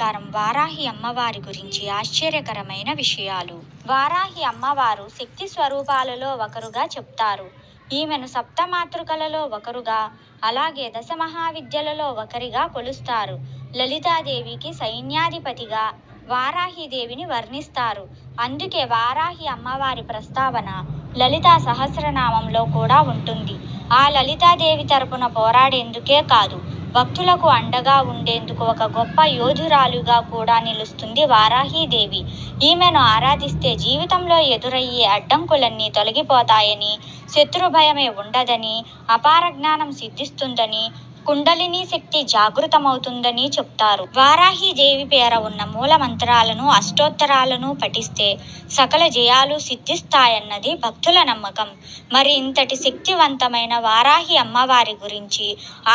నమస్కారం. వారాహి అమ్మవారి గురించి ఆశ్చర్యకరమైన విషయాలు. వారాహి అమ్మవారు శక్తి స్వరూపాలలో ఒకరుగా చెప్తారు. ఈమెను సప్తమాతృకలలో ఒకరుగా, అలాగే దశమహావిద్యలలో ఒకరిగా కొలుస్తారు. లలితాదేవికి సైన్యాధిపతిగా వారాహిదేవిని వర్ణిస్తారు. అందుకే వారాహి అమ్మవారి ప్రస్తావన లలితా సహస్రనామంలో కూడా ఉంటుంది. ఆ లలితాదేవి తరపున పోరాడేందుకే కాదు, భక్తులకు అండగా ఉండేందుకు ఒక గొప్ప యోధురాలుగా కూడా నిలుస్తుంది వారాహీదేవి. ఈమెను ఆరాధిస్తే జీవితంలో ఎదురయ్యే అడ్డంకులన్నీ తొలగిపోతాయని, శత్రుభయమే ఉండదని, అపార జ్ఞానం సిద్ధిస్తుందని, కుండలిని శక్తి జాగృతమవుతుందని చెప్తారు. వారాహీదేవి పేర ఉన్న మూల మంత్రాలను, అష్టోత్తరాలను పఠిస్తే సకల జయాలు సిద్ధిస్తాయన్నది భక్తుల నమ్మకం. మరి ఇంతటి శక్తివంతమైన వారాహి అమ్మవారి గురించి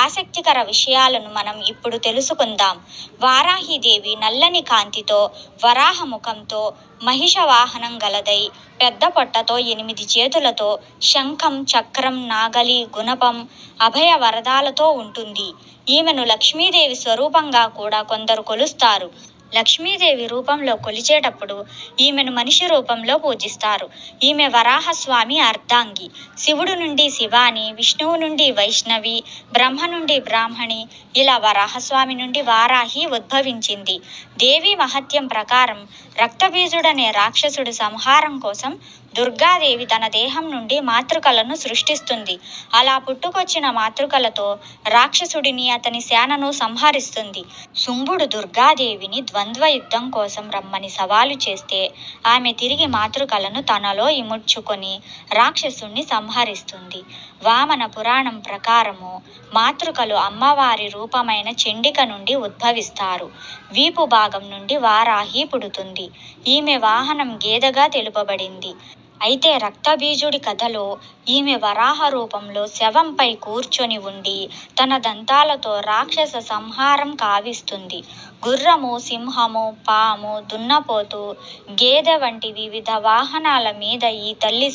ఆసక్తికర విషయాలను మనం ఇప్పుడు తెలుసుకుందాం. వారాహిదేవి నల్లని కాంతితో, వరాహ ముఖంతో, మహిష వాహనం గలదై, పెద్ద పొట్టతో, 8 చేతులతో, శంఖం, చక్రం, నాగలి, గుణపం, అభయ వరదాలతో ఉంటుంది. ఈమెను లక్ష్మీదేవి స్వరూపంగా కూడా కొందరు కొలుస్తారు. లక్ష్మీదేవి రూపంలో కొలిచేటప్పుడు ఈమెను మనిషి రూపంలో పూజిస్తారు. ఈమె వరాహస్వామి అర్ధాంగి. శివుడు నుండి శివాని, విష్ణువు నుండి వైష్ణవి, బ్రహ్మ నుండి బ్రాహ్మణి, ఇలా వరాహస్వామి నుండి వారాహి ఉద్భవించింది. దేవి మహత్యం ప్రకారం రక్తబీజుడనే రాక్షసుడి సంహారం కోసం దుర్గాదేవి తన దేహం నుండి మాతృకలను సృష్టిస్తుంది. అలా పుట్టుకొచ్చిన మాతృకలతో రాక్షసుడిని, అతని సేనను సంహరిస్తుంది. శుంభుడు దుర్గాదేవిని ద్వంద్వ యుద్ధం కోసం రమ్మని సవాలు చేస్తే ఆమె తిరిగి మాతృకలను తనలో ఇముడ్చుకొని రాక్షసుణ్ణి సంహరిస్తుంది. వామన పురాణం ప్రకారము మాతృకలు అమ్మవారి రూపమైన చండిక నుండి ఉద్భవిస్తారు. వీపు భాగం నుండి వారాహి పుడుతుంది. ఈమె వాహనం గేదెగా తెలుపబడింది. అయితే రక్తబీజుడి కథలో ఈమె వరాహ రూపంలో శవంపై కూర్చొని ఉండి తన దంతాలతో రాక్షస సంహారం కావిస్తుంది. గుర్రము, సింహము, పాము, దున్నపోతు, గేదె వంటి వివిధ వాహనాల మీద ఈ తల్లి